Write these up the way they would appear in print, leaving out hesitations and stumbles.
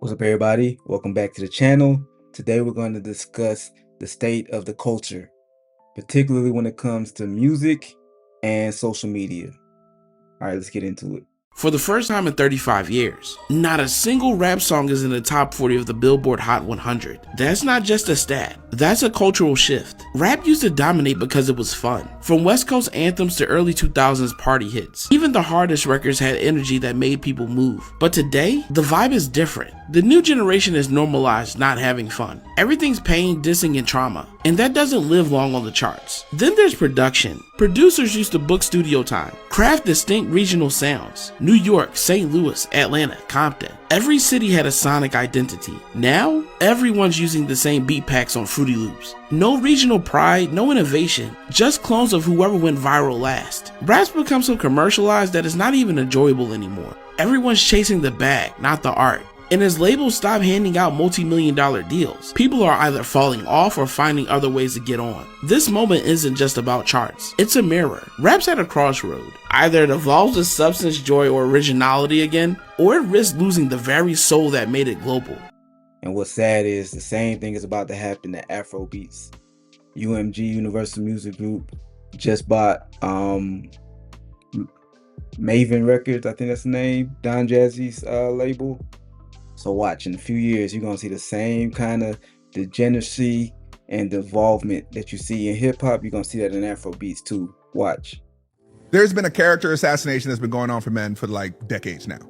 What's up, everybody? Welcome back to the channel. Today, we're going to discuss the state of the culture, particularly when it comes to music and social media. All right, let's get into it. For the first time in 35 years, not a single rap song is in the top 40 of the Billboard Hot 100. That's not just a stat, that's a cultural shift. Rap used to dominate because it was fun. From West Coast anthems to early 2000s party hits, even the hardest records had energy that made people move. But today, the vibe is different. The new generation has normalized not having fun. Everything's pain, dissing, and trauma, and that doesn't live long on the charts. Then there's production. Producers used to book studio time, craft distinct regional sounds. New York, St. Louis, Atlanta, Compton. Every city had a sonic identity. Now, everyone's using the same beat packs on Fruity Loops. No regional pride, no innovation, just clones of whoever went viral last. Rap's become so commercialized that it's not even enjoyable anymore. Everyone's chasing the bag, not the art. And as labels stop handing out multi-million-dollar deals, people are either falling off or finding other ways to get on. This moment isn't just about charts, it's a mirror. Rap's at a crossroad. Either it evolves with substance, joy, or originality again, or it risks losing the very soul that made it global. And what's sad is the same thing is about to happen to Afro beats. UMG, Universal Music Group, just bought Maven Records, I think that's the name, Don Jazzy's label. So watch, in a few years, you're going to see the same kind of degeneracy and involvement that you see in hip-hop. You're going to see that in Afro beats too. Watch. There's been a character assassination that's been going on for men for like decades now.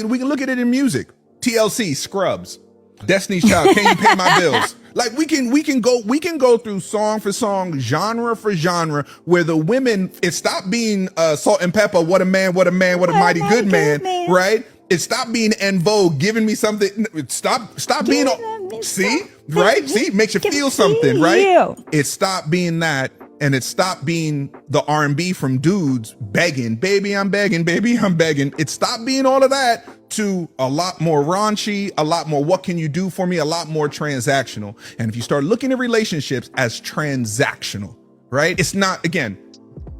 We can look at it in music. TLC, Scrubs, Destiny's Child, Can You Pay My Bills? Like we can go through song for song, genre for genre, where the women, it stopped being Salt and Pepper, what a man, what a man, what a mighty good man, right? It stopped being En Vogue, giving me something. Stop being, see, right? See, makes you feel something, right? It stopped being that, and it stopped being the R&B from dudes begging, baby, I'm begging, baby, I'm begging. It stopped being all of that to a lot more raunchy, a lot more what can you do for me, a lot more transactional. And if you start looking at relationships as transactional, right? It's not, again,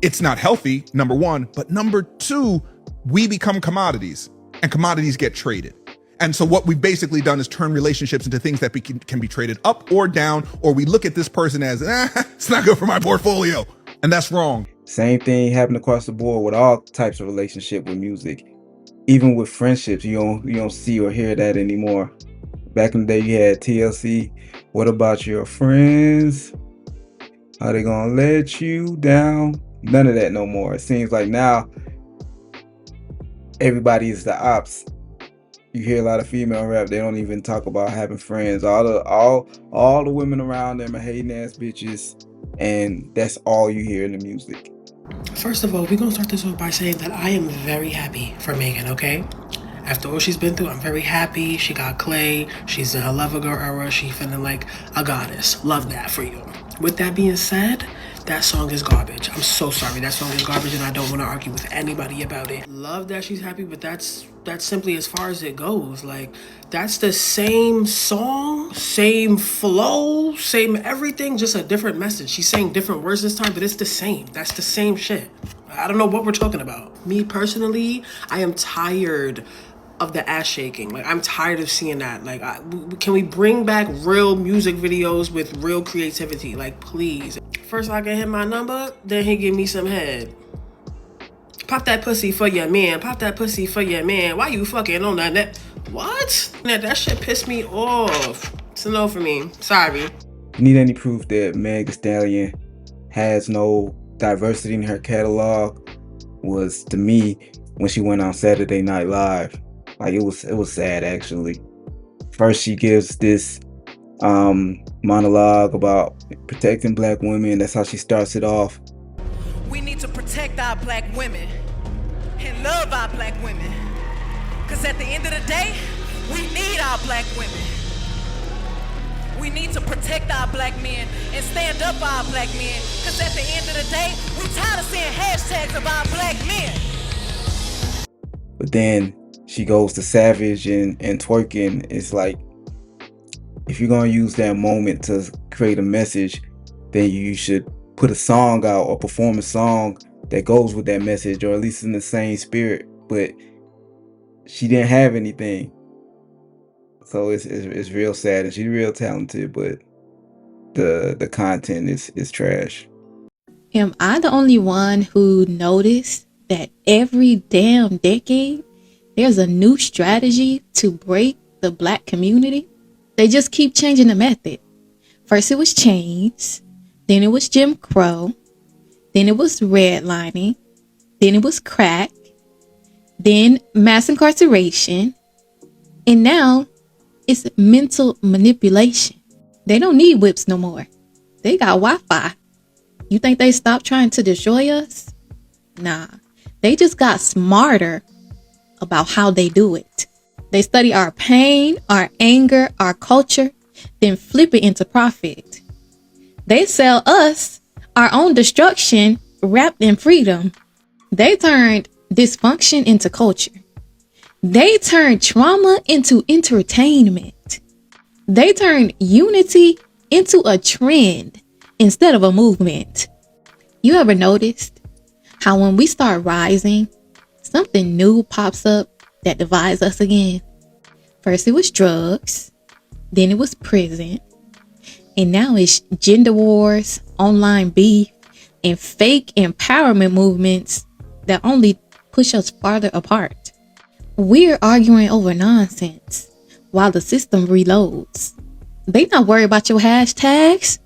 it's not healthy, number one, but number two, we become commodities. And commodities get traded. And so what we've basically done is turn relationships into things that can be traded up or down, or we look at this person as, it's not good for my portfolio. And that's wrong. Same thing happened across the board with all types of relationship with music. Even with friendships, you don't see or hear that anymore. Back in the day, you had TLC. What about your friends? Are they gonna let you down? None of that no more. It seems like now, everybody is the ops. You hear a lot of female rap, they don't even talk about having friends. All the women around them are hating ass bitches, and that's all you hear in the music. First of all, we're gonna start this off by saying that I am very happy for Megan, okay? After all she's been through, I'm very happy. She got Clay, she's in her Lover Girl era, she feeling like a goddess. Love that for you. With that being said, that song is garbage. I'm so sorry, that song is garbage and I don't want to argue with anybody about it. Love that she's happy, but that's simply as far as it goes. Like, that's the same song, same flow, same everything, just a different message. She's saying different words this time, but it's the same. That's the same shit. I don't know what we're talking about. Me personally, I am tired of the ass shaking. Like, I'm tired of seeing that. Like, can we bring back real music videos with real creativity? Like, please. First I can hit my number, then he give me some head. Pop that pussy for your man. Pop that pussy for your man. Why you fucking on that? What? That shit pissed me off. It's a no for me. Sorry. You need any proof that Meg Thee Stallion has no diversity in her catalog was, to me, when she went on Saturday Night Live. Like, it was sad, actually. First, she gives this monologue about protecting black women. That's how she starts it off. We need to protect our black women and love our black women. Because at the end of the day, we need our black women. We need to protect our black men and stand up for our black men. Because at the end of the day, we tired of seeing hashtags of our black men. But then she goes to Savage and twerking. It's like, if you're going to use that moment to create a message, then you should put a song out or perform a song that goes with that message, or at least in the same spirit. But she didn't have anything. So it's real sad, and she's real talented, but the content is trash. Am I the only one who noticed that every damn decade there's a new strategy to break the Black community? They just keep changing the method. First it was chains, then it was Jim Crow, then it was redlining, then it was crack, then mass incarceration, and now it's mental manipulation. They don't need whips no more. They got Wi-Fi. You think they stopped trying to destroy us? Nah, they just got smarter about how they do it. They study our pain, our anger, our culture, then flip it into profit. They sell us our own destruction wrapped in freedom. They turned dysfunction into culture. They turned trauma into entertainment. They turned unity into a trend instead of a movement. You ever noticed how when we start rising, something new pops up that divides us again? First it was drugs, then it was prison, and now it's gender wars, online beef, and fake empowerment movements that only push us farther apart. We're arguing over nonsense while the system reloads. They not worried about your hashtags.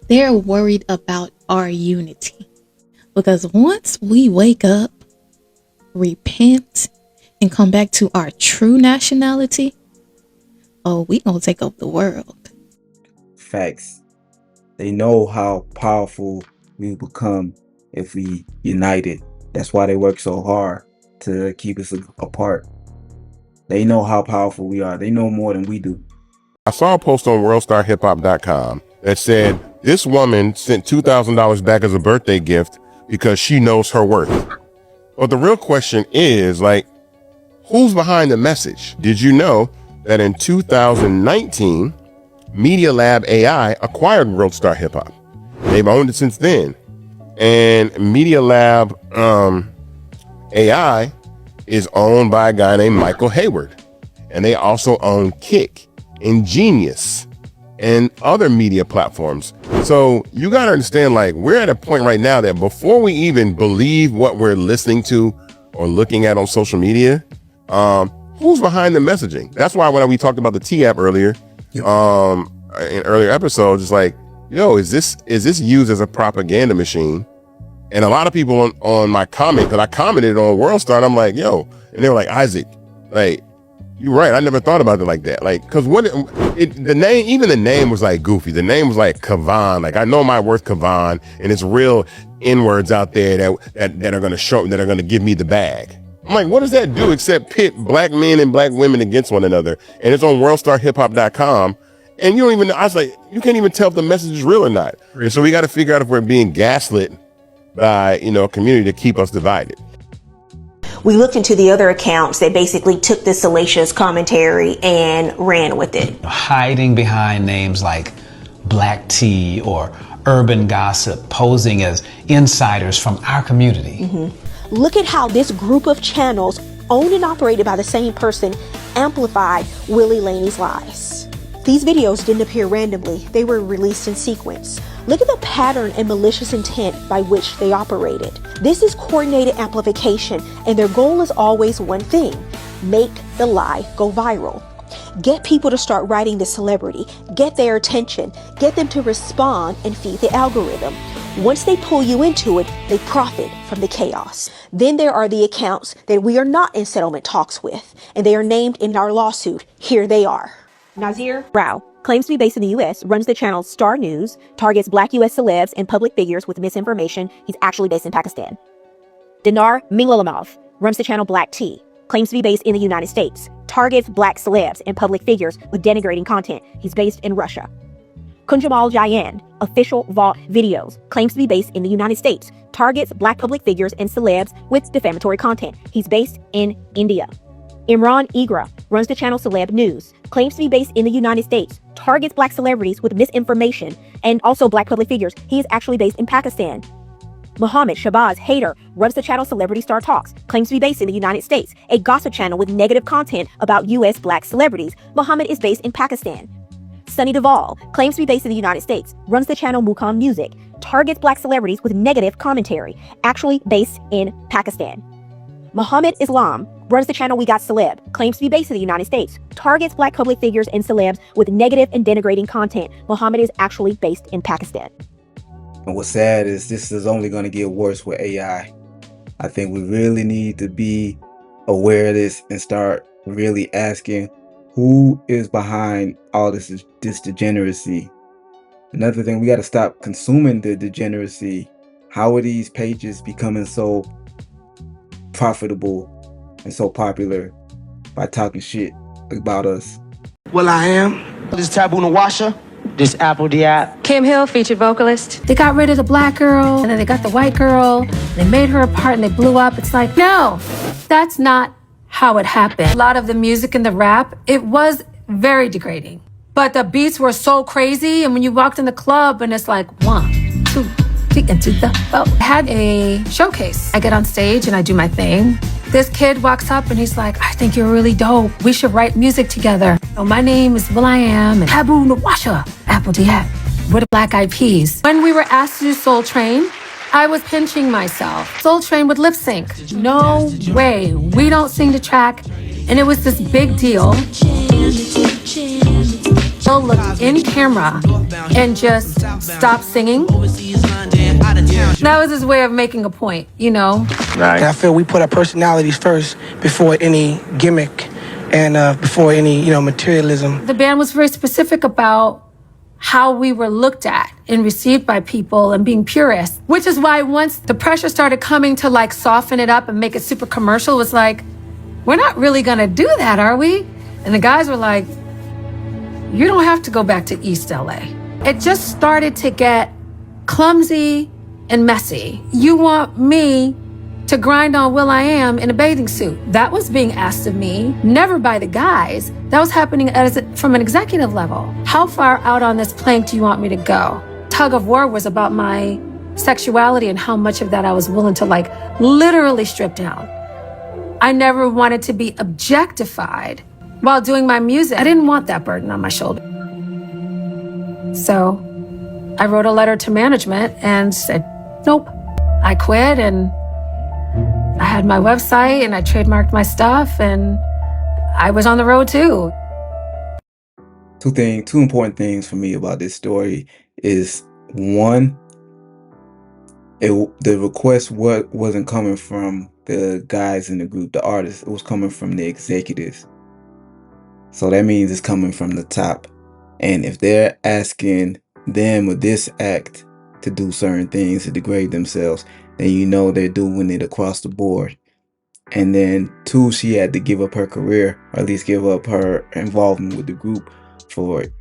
They're worried about our unity. Because once we wake up, repent, and come back to our true nationality, oh, we gonna take over the world. Facts. They know how powerful we become if we united. That's why they work so hard to keep us apart. They know how powerful we are. They know more than we do. I saw a post on worldstarhiphop.com that said this woman sent $2,000 back as a birthday gift because she knows her worth. Well, the real question is, like, who's behind the message? Did you know that in 2019, Media Lab AI acquired World Star Hip Hop? They've owned it since then. And Media Lab AI is owned by a guy named Michael Hayward. And they also own Kick and Genius and other media platforms. So you got to understand, like, we're at a point right now that before we even believe what we're listening to or looking at on social media, who's behind the messaging? That's why when we talked about the T app earlier, in earlier episodes, it's like, yo, is this used as a propaganda machine? And a lot of people on my comment, because I commented on WorldStar, and I'm like, yo, and they were like, Isaac, like, you're right. I never thought about it like that. Like, cause the name was like goofy. The name was like Kavan. Like, I know my worth, Kavan, and it's real N-words out there that are going to show, that are going to give me the bag. I'm like, what does that do except pit Black men and Black women against one another? And it's on worldstarhiphop.com. And you don't even, I was like, you can't even tell if the message is real or not. And so we got to figure out if we're being gaslit by, a community to keep us divided. We looked into the other accounts that basically took this salacious commentary and ran with it. Hiding behind names like Black Tea or Urban Gossip, posing as insiders from our community. Mm-hmm. Look at how this group of channels, owned and operated by the same person, amplified Willie Laney's lies. These videos didn't appear randomly. They were released in sequence. Look at the pattern and malicious intent by which they operated. This is coordinated amplification, and their goal is always one thing: make the lie go viral. Get people to start writing the celebrity, get their attention, get them to respond and feed the algorithm. Once they pull you into it, they profit from the chaos. Then there are the accounts that we are not in settlement talks with, and they are named in our lawsuit. Here they are. Nazir Rao claims to be based in the U.S., runs the channel Star News, targets Black U.S. celebs and public figures with misinformation. He's actually based in Pakistan. Dinar Minglalamov runs the channel Black Tea, claims to be based in the United States, targets Black celebs and public figures with denigrating content. He's based in Russia. Kunjamal Jayan, official Vault Videos, claims to be based in the United States, targets Black public figures and celebs with defamatory content. He's based in India. Imran Igra runs the channel Celeb News, claims to be based in the United States, targets Black celebrities with misinformation and also Black public figures. He is actually based in Pakistan. Mohammed Shabazz Hader runs the channel Celebrity Star Talks, claims to be based in the United States, a gossip channel with negative content about U.S. black celebrities. Mohammed is based in Pakistan. Sunny Duvall claims to be based in the United States, runs the channel Mukam Music, targets black celebrities with negative commentary, actually based in Pakistan. Muhammad Islam runs the channel We Got Celeb, claims to be based in the United States, targets black public figures and celebs with negative and denigrating content. Muhammad is actually based in Pakistan. And what's sad is this is only going to get worse with AI. I think we really need to be aware of this and start really asking who is behind all this degeneracy. Another thing, we got to stop consuming the degeneracy. How are these pages becoming so profitable and so popular by talking shit about us? Well, I am. This Taboo Nawasha. This Apple Diab. Kim Hill, featured vocalist. They got rid of the black girl, and then they got the white girl. They made her a part, and they blew up. It's like, no, that's not how it happened. A lot of the music and the rap, it was very degrading. But the beats were so crazy, and when you walked in the club, and it's like 1, 2, 3, and to the boat. I had a showcase. I get on stage and I do my thing. This kid walks up and he's like, I think you're really dope. We should write music together. Oh, my name is will.i.am and Taboo Nawasha, Apple Diab. We're the Black Eyed Peas. When we were asked to do Soul Train, I was pinching myself. Soul Train would lip sync. No way. We don't sing the track. And it was this big deal. They'll look in camera and just stop singing. That was his way of making a point, you know? Right. And I feel we put our personalities first before any gimmick and before any, materialism. The band was very specific about how we were looked at and received by people and being purists, which is why once the pressure started coming to like soften it up and make it super commercial, it was like, we're not really gonna do that, are we? And the guys were like, you don't have to go back to East LA. It just started to get clumsy and messy. You want me to grind on will.i.am in a bathing suit. That was being asked of me, never by the guys. That was happening from an executive level. How far out on this plank do you want me to go? Tug of war was about my sexuality and how much of that I was willing to like literally strip down. I never wanted to be objectified while doing my music. I didn't want that burden on my shoulder. So I wrote a letter to management and said, nope. I quit and I had my website and I trademarked my stuff and I was on the road too. Two important things for me about this story is one, the request wasn't coming from the guys in the group, the artists. It was coming from the executives. So that means it's coming from the top. And if they're asking them with this act to do certain things to degrade themselves, then you know they're doing it across the board. And then two, she had to give up her career, or at least give up her involvement with the group for it.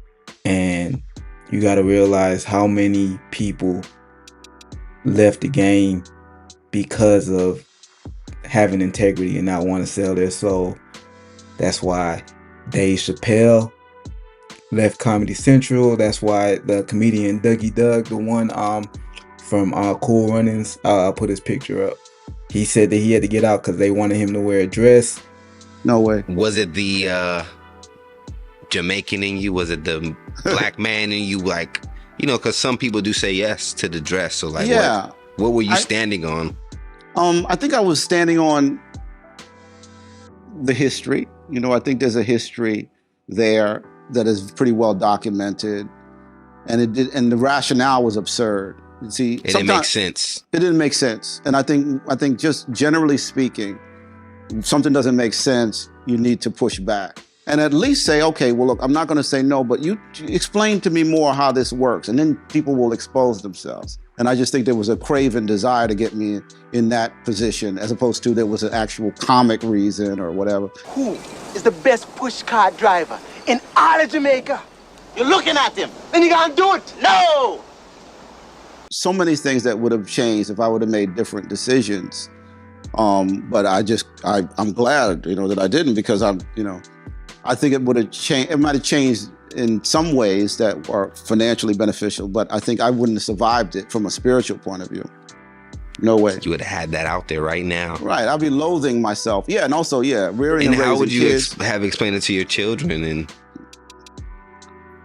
And you got to realize how many people left the game because of having integrity and not want to sell their soul. That's why Dave Chappelle left Comedy Central. That's why the comedian Dougie Doug, the one from Cool Runnings, put his picture up. He said that he had to get out because they wanted him to wear a dress. No way. Was it the Jamaican in you? Was it the black man in you? Like, because some people do say yes to the dress. So like, yeah. What were you standing on? I think I was standing on the history. I think there's a history there that is pretty well documented, and the rationale was absurd. See, it didn't make sense. It didn't make sense, and I think just generally speaking, if something doesn't make sense, you need to push back and at least say, okay, well, look, I'm not going to say no, but you explain to me more how this works, and then people will expose themselves. And I just think there was a craven desire to get me in that position, as opposed to there was an actual comic reason or whatever. Who is the best pushcart driver in all of Jamaica? You're looking at him. Then you gotta do it. No! So many things that would have changed if I would have made different decisions. But I'm glad, that I didn't, because I think it would have changed. It might have changed in some ways that are financially beneficial, but I think I wouldn't have survived it from a spiritual point of view. No way. You would have had that out there right now. Right. I'll be loathing myself. Yeah. And also, rearing and how raising would you kids. have explained it to your children? And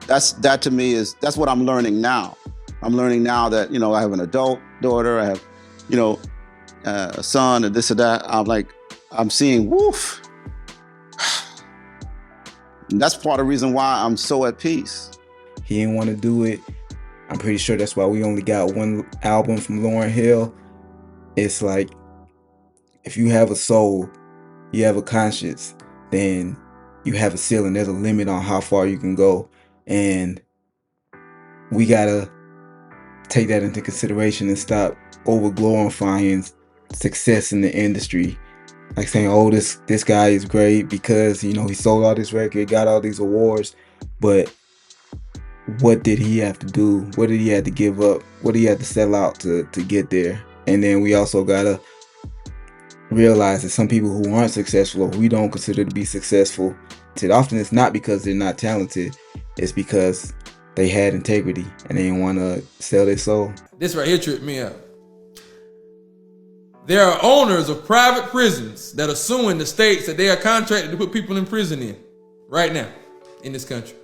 that to me that's what I'm learning now. I'm learning now that, I have an adult daughter. I have, a son and this or that. I'm seeing, woof. And that's part of the reason why I'm so at peace. He didn't want to do it. I'm pretty sure that's why we only got one album from Lauryn Hill. It's like, if you have a soul, you have a conscience, then you have a ceiling. There's a limit on how far you can go. And we gotta take that into consideration and stop over glorifying success in the industry. Like saying, oh, this guy is great because, he sold all this record, got all these awards. But what did he have to do? What did he have to give up? What did he have to sell out to get there? And then we also gotta realize that some people who aren't successful or we don't consider to be successful, often it's not because they're not talented. It's because they had integrity and they didn't want to sell their soul. This right here tripped me out. There are owners of private prisons that are suing the states that they are contracted to put people in prison in right now in this country.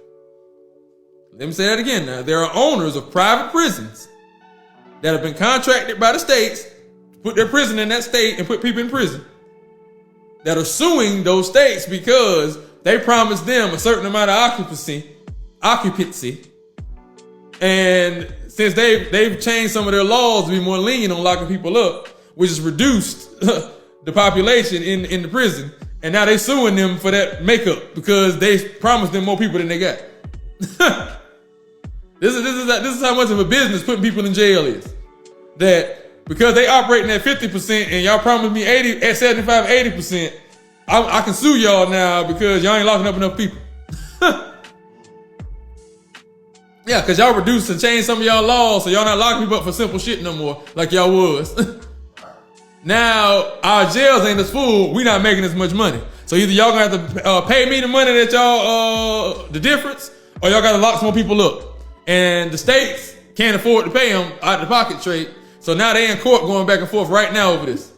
Let me say that again now. There are owners of private prisons that have been contracted by the states to put their prison in that state and put people in prison that are suing those states because they promised them a certain amount of occupancy. And since they've changed some of their laws to be more lenient on locking people up, which has reduced the population in the prison, and now they suing them for that makeup because they promised them more people than they got. This is how much of a business putting people in jail is. That because they operating at 50% and y'all promised me 75, 80%, I can sue y'all now because y'all ain't locking up enough people. Yeah, because y'all reduced and changed some of y'all laws, so y'all not locking people up for simple shit no more, like y'all was. Now, our jails ain't as full, we not making as much money. So either y'all gonna have to pay me the money that y'all, the difference, or y'all gotta lock some more people up. And the states can't afford to pay them out of the pocket straight. So now they in court going back and forth right now over this.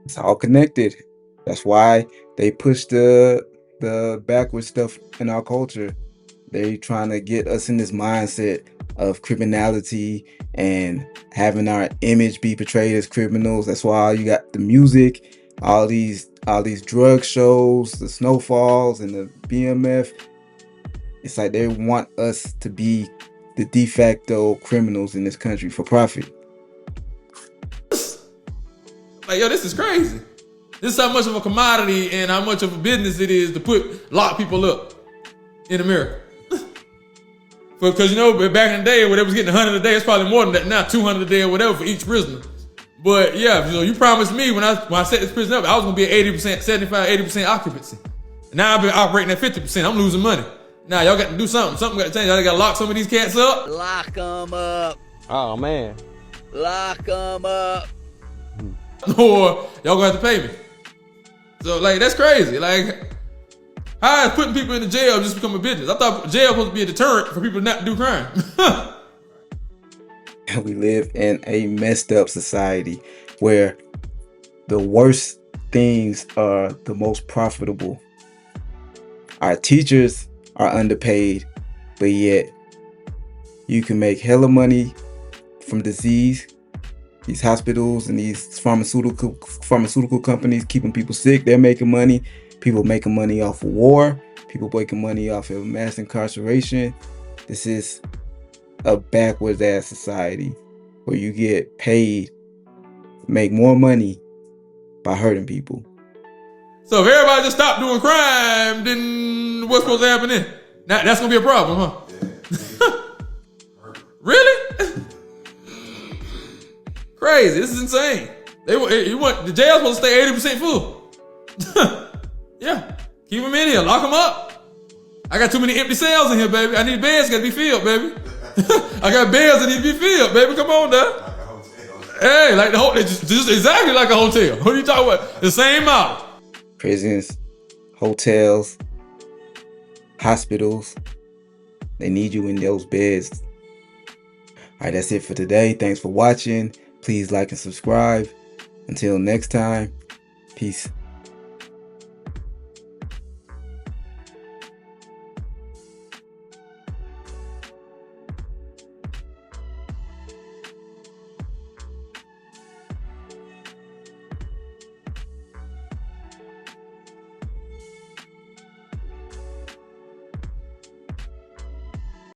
It's all connected. That's why they push the backward stuff in our culture. They trying to get us in this mindset of criminality and having our image be portrayed as criminals. That's why you got the music, all these drug shows, the Snowfalls and the BMF. It's like they want us to be the de facto criminals in this country for profit. Like, yo, this is crazy. This is how much of a commodity and how much of a business it is to lock people up in America. Because, back in the day, where they was getting 100 a day, it's probably more than that now, 200 a day or whatever for each prisoner. But yeah, you promised me when I set this prison up, I was going to be at 80%, 75, 80% occupancy. Now I've been operating at 50%. I'm losing money. Now y'all got to do something. Something got to change. Y'all got to lock some of these cats up. Lock them up. Oh, man. Lock them up. Or y'all going to have to pay me. So, that's crazy. How is putting people in the jail just become a business? I thought jail was supposed to be a deterrent for people not to do crime. We live in a messed up society where the worst things are the most profitable. Our teachers are underpaid, but yet you can make hella money from disease. These hospitals and these pharmaceutical companies keeping people sick, they're making money. People making money off of war. People making money off of mass incarceration. This is a backwards ass society where you get paid, make more money by hurting people. So if everybody just stopped doing crime, then what's supposed to happen then? Now, that's going to be a problem, huh? Really? Crazy. This is insane. The jail's supposed to stay 80% full. Yeah. Keep them in here. Lock them up. I got too many empty cells in here, baby. I need beds got to be filled, baby. I got beds that need to be filled, baby. Come on now. Like a hotel. Hey, just exactly like a hotel. What are you talking about? The same model. Prisons, hotels, hospitals, they need you in those beds. All right, that's it for today. Thanks for watching. Please like and subscribe. Until next time, peace.